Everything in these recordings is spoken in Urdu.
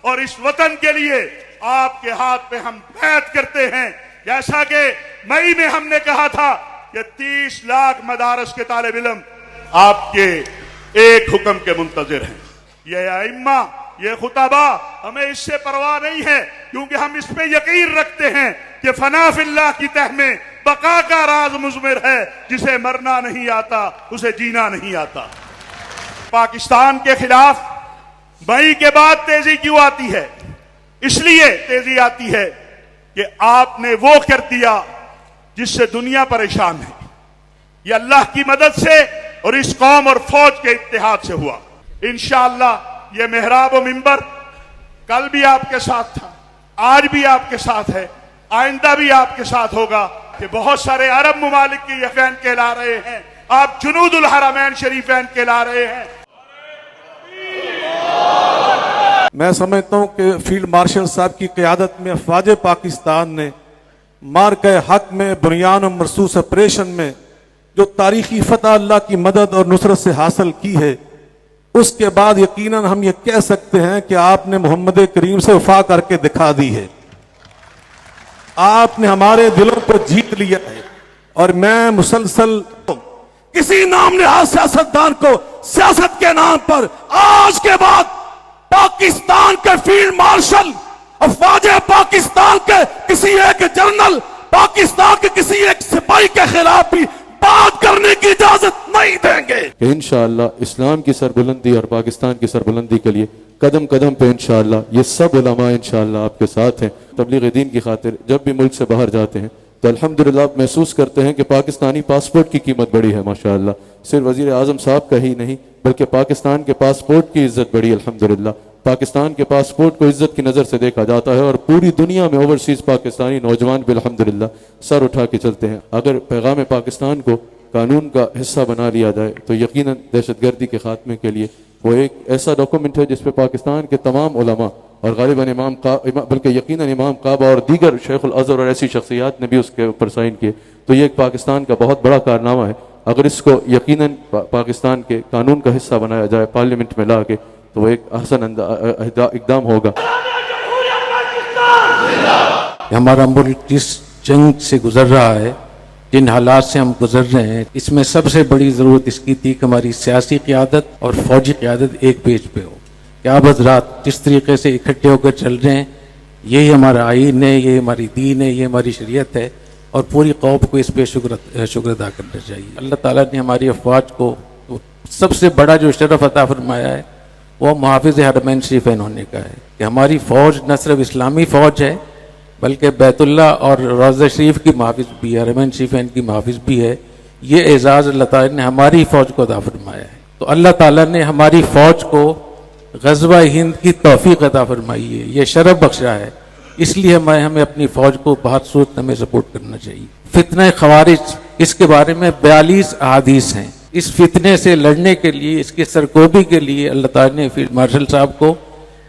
اور اس وطن کے لیے آپ کے ہاتھ پہ ہم بیعت کرتے ہیں، جیسا کہ مئی میں ہم نے کہا تھا کہ 30 لاکھ مدارس کے طالب علم آپ کے ایک حکم کے منتظر ہیں۔ یہ ائمہ، یہ خطبہ، ہمیں اس سے پرواہ نہیں ہے، کیونکہ ہم اس پہ یقین رکھتے ہیں کہ فنا فی اللہ کی تہ میں بقا کا راز مضمر ہے، جسے مرنا نہیں آتا اسے جینا نہیں آتا۔ پاکستان کے خلاف مئی کے بعد تیزی کیوں آتی ہے؟ اس لیے تیزی آتی ہے کہ آپ نے وہ کر دیا جس سے دنیا پریشان ہے۔ یہ اللہ کی مدد سے اور اس قوم اور فوج کے اتحاد سے ہوا۔ انشاءاللہ یہ محراب و منبر کل بھی آپ کے ساتھ تھا، آج بھی آپ کے ساتھ ہے، آئندہ بھی آپ کے ساتھ ہوگا، کہ بہت سارے عرب ممالک کے یہ فین کہلا رہے ہیں، آپ جنود الحرمین شریفین کہلا رہے ہیں۔ میں سمجھتا ہوں کہ فیلڈ مارشل صاحب کی قیادت میں افواج پاکستان نے مارکہ حق میں بنیان و مرصوص آپریشن میں جو تاریخی فتح اللہ کی مدد اور نصرت سے حاصل کی ہے، اس کے بعد یقیناً ہم یہ کہہ سکتے ہیں کہ آپ نے محمد کریم سے وفا کر کے دکھا دی ہے۔ آپ نے ہمارے دلوں کو جیت لیا ہے، اور میں مسلسل کسی نام نہاد سیاستدان کو سیاست کے نام پر آج کے بعد پاکستان کے فیلڈ مارشل، افواج پاکستان کے کسی ایک جنرل، پاکستان کے کسی ایک سپاہی کے خلاف بھی بات کرنے کی اجازت نہیں دیں گے کہ انشاءاللہ اسلام کی سربلندی اور پاکستان کی سربلندی کے لیے قدم قدم پہ انشاءاللہ یہ سب علماء انشاءاللہ آپ کے ساتھ ہیں۔ تبلیغ دین کی خاطر جب بھی ملک سے باہر جاتے ہیں تو الحمدللہ آپ محسوس کرتے ہیں کہ پاکستانی پاسپورٹ کی قیمت بڑی ہے ماشاءاللہ۔ صرف وزیر اعظم صاحب کا ہی نہیں بلکہ پاکستان کے پاسپورٹ کی عزت بڑی الحمدللہ۔ پاکستان کے پاسپورٹ کو عزت کی نظر سے دیکھا جاتا ہے، اور پوری دنیا میں اوورسیز پاکستانی نوجوان بھی الحمدللہ سر اٹھا کے چلتے ہیں۔ اگر پیغام پاکستان کو قانون کا حصہ بنا لیا جائے تو یقیناً دہشت گردی کے خاتمے کے لیے وہ ایک ایسا ڈاکومنٹ ہے جس پہ پاکستان کے تمام علماء اور غالباً بلکہ یقیناً امام کعبہ اور دیگر شیخ الازہر اور ایسی شخصیات نے بھی اس کے اوپر سائن کیے، تو یہ ایک پاکستان کا بہت بڑا کارنامہ ہے۔ اگر اس کو یقیناً پاکستان کے قانون کا حصہ بنایا جائے پارلیمنٹ میں لا کے تو وہ ایک احسن اقدام ہوگا۔ ہمارا ملک جس جنگ سے گزر رہا ہے، جن حالات سے ہم گزر رہے ہیں، اس میں سب سے بڑی ضرورت اس کی تھی کہ ہماری سیاسی قیادت اور فوجی قیادت ایک پیج پہ ہو، کہ آپ حضرات جس طریقے سے اکٹھے ہو کر چل رہے ہیں، یہی ہمارا آئین ہے، یہ ہماری دین ہے، یہ ہماری شریعت ہے، اور پوری قوم کو اس پہ شکر ادا کرنا چاہیے۔ اللہ تعالیٰ نے ہماری افواج کو سب سے بڑا جو شرف عطا فرمایا ہے وہ محافظ حرمین شریفین ہونے کا ہے، کہ ہماری فوج نہ صرف اسلامی فوج ہے بلکہ بیت اللہ اور روضہ شریف کی محافظ بھی ہے، حرمین شریفین کی محافظ بھی ہے۔ یہ اعزاز اللہ تعالیٰ نے ہماری فوج کو عطا فرمایا ہے۔ تو اللہ تعالیٰ نے ہماری فوج کو غزوہ ہند کی توفیق عطا فرمائی ہے، یہ شرف بخشا ہے، اس لیے ہمیں اپنی فوج کو بہت صورت میں سپورٹ کرنا چاہیے۔ فتنہ خوارج، اس کے بارے میں 42 احادیث ہیں۔ اس فتنے سے لڑنے کے لیے، اس کی سرکوبی کے لیے اللہ تعالیٰ نے فیلڈ مارشل صاحب کو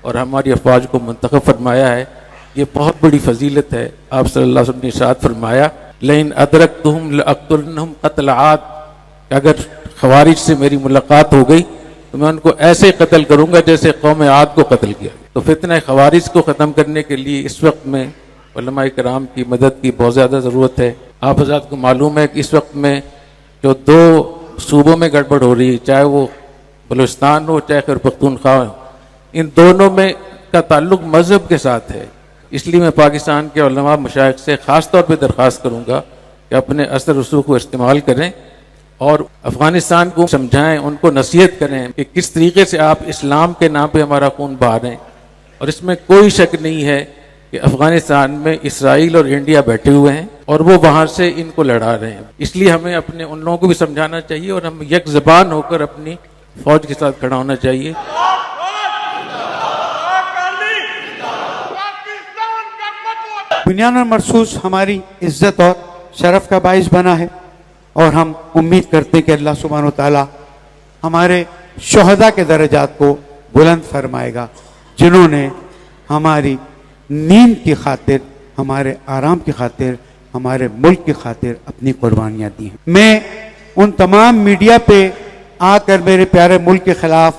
اور ہماری افواج کو منتخب فرمایا ہے۔ یہ بہت بڑی فضیلت ہے۔ آپ صلی اللہ علیہ وسلم نے ارشاد فرمایا لئن ادرکتہم لأقتلنہم قتل عاد، اگر خوارج سے میری ملاقات ہو گئی تو میں ان کو ایسے قتل کروں گا جیسے قوم عاد کو قتل کیا۔ تو فتنہ خوارج کو ختم کرنے کے لیے اس وقت میں علماء کرام کی مدد کی بہت زیادہ ضرورت ہے۔ آپ حضرات کو معلوم ہے کہ اس وقت میں جو 2 صوبوں میں گڑبڑ ہو رہی ہے، چاہے وہ بلوچستان ہو چاہے خیبر پختونخوا ہو، ان دونوں میں کا تعلق مذہب کے ساتھ ہے۔ اس لیے میں پاکستان کے علماء مشائخ سے خاص طور پہ درخواست کروں گا کہ اپنے اثر رسوخ کو استعمال کریں اور افغانستان کو سمجھائیں، ان کو نصیحت کریں کہ کس طریقے سے آپ اسلام کے نام پہ ہمارا خون بہا رہے ہیں۔ اور اس میں کوئی شک نہیں ہے کہ افغانستان میں اسرائیل اور انڈیا بیٹھے ہوئے ہیں اور وہ وہاں سے ان کو لڑا رہے ہیں۔ اس لیے ہمیں اپنے ان لوگوں کو بھی سمجھانا چاہیے اور ہم یک زبان ہو کر اپنی فوج کے ساتھ کھڑا ہونا چاہیے۔ بنیان مرصوص ہماری عزت اور شرف کا باعث بنا ہے، اور ہم امید کرتے ہیں کہ اللہ سبحانہ و تعالی ہمارے شہداء کے درجات کو بلند فرمائے گا، جنہوں نے ہماری نیند کی خاطر، ہمارے آرام کی خاطر، ہمارے ملک کی خاطر اپنی قربانیاں دی ہیں۔ میں ان تمام میڈیا پہ آ کر میرے پیارے ملک کے خلاف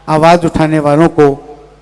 آواز اٹھانے والوں کو